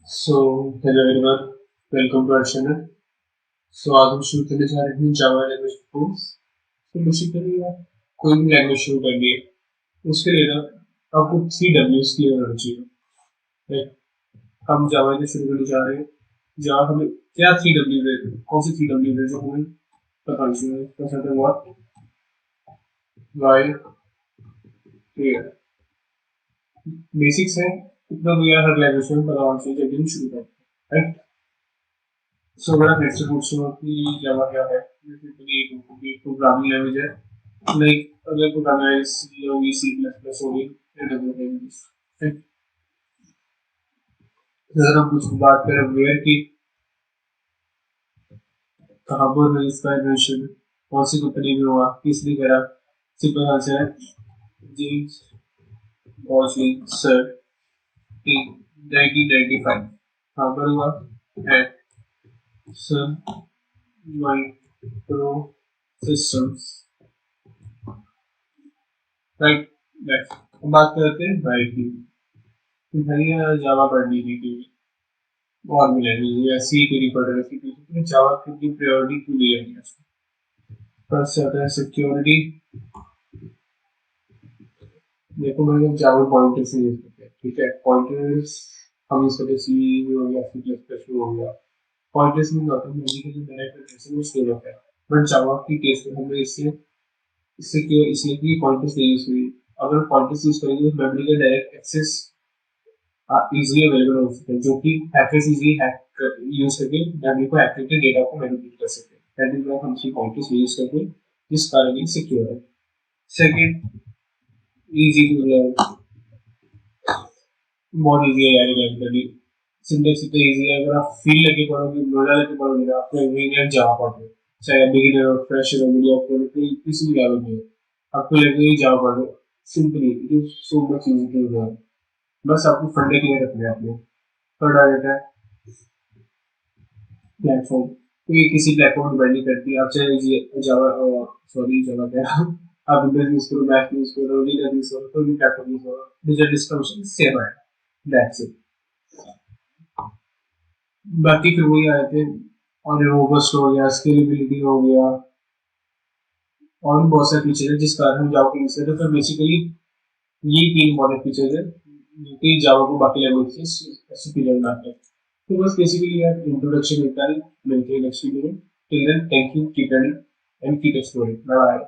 So, hello everyone, welcome to our channel. So, आज हम शुरू करने जा रहे हैं जावा लैंग्वेज कोर्स। तो बेसिकली आप कोई भी लैंग्वेज शुरू करनी है उसके लिए ना आपको 3 Ws क्लियर होना चाहिए। Like, हम जावा से शुरू करने जा रहे हैं। जावा हमें क्या 3 Ws है, कौन सी 3 Ws है जो हमें पता होनी चाहिए। फर्स्ट है व्हाट, व्हाई, वेयर। बेसिक्स है, इतना तो यार हर लैंग्वेज में पता होना चाहिए जब हम शुरू करते हैं, राइट। सो अगर आप नेक्स्ट पूछो कि जावा क्या है, बेसिकली एक प्रोग्रामिंग लैंग्वेज है। लाइक अगर प्रोग्रामिंग लैंग्वेज सी होगी, सी प्लस प्लस होगी, ठीक। अगर हम कुछ बात करें वेयर की, कहाँ पर इसका इन्वेंशन, कौन सी कंपनी में हुआ, किसने करा, सिंपल आंसर है जेम्स बॉसलिन सर इन 1995। कहाँ पर हुआ? Eight Sun micro systems, right. Next अब बात करते हैं भाई की। तो भैया जावा पढ़नी थी कि और भी लैंग्वेज या सी के लिए पढ़ रहे थे, तो जावा की प्रायोरिटी क्यों दी जाती है? फर्स्ट आता है सिक्योरिटी। देखो भाई, हम जावा पॉइंटर्स से यूज करते हैं, ठीक है। पॉइंटर्स हम यूज करते हैं, सी में हो गया, सी प्लस प्लस में हो गया। पॉइंटर्स में ऑटोमेटिकली जो डायरेक्ट एड्रेस है वो स्टोर होता है। बट जावा की केस में हमें इससे इससे क्यों, इसलिए कि पॉइंटर्स नहीं यूज हुई। अगर पॉइंटर्स यूज करेंगे तो मेमोरी का डायरेक्ट एक्सेस इजीली अवेलेबल हो सकते हैं, जो कि हैकर्स इजीली हैक यूज करके मेमोरी को हैक करके डेटा को मैनिपुलेट कर सकते हैं। दैट इज व्हाई हम सी पॉइंटर्स यूज करते हैं, जिस कारण ये सिक्योर है। सेकंड, इजी टू लर्न, बहुत इजी है यार लर्न करनी। सिंटेक्स इतना इजी है, अगर आप फील लेके पढ़ोगे, मजा लेके पढ़ोगे ना, आपको इंजीनियर जावा पढ़ रहे हो, चाहे बिगिनर हो, फ्रेशर हो, मीडिया हो, किसी भी लेवल में हो, आपको लगेगा कि जावा पढ़ रहे हो। Simply it is so much easy to learn. बस आपको फंडे क्लियर रखने हैं अपने। थर्ड आ जाता है प्लेटफॉर्म। तो ये किसी प्लेटफॉर्म डिपेंड नहीं करती, आप चाहे जावा, सॉरी जावा क्या आप विंडोज यूज करो, मैक यूज करो, लिनक्स यूज करो, कोई भी प्लेटफॉर्म यूज करो, डिजिटल डिस्ट्रीब्यूशन सेम है। That's it. बाकी फिर वही आए थे, और रोबस्ट हो गया, स्केलेबिलिटी हो गया, और भी बहुत सारे फीचर है जिस कारण हम जावा को यूज करते हैं। तो बेसिकली ये 3 इंपॉर्टेंट फीचर्स है जो कि जावा को बाकी लैंग्वेज से सुपीरियर बनाते हैं। तो बस बेसिकली यार इंट्रोडक्शन होता है। मिलते हैं नेक्स्ट वीडियो में। Till then, thank you, keep learning and keep exploring. Bye bye.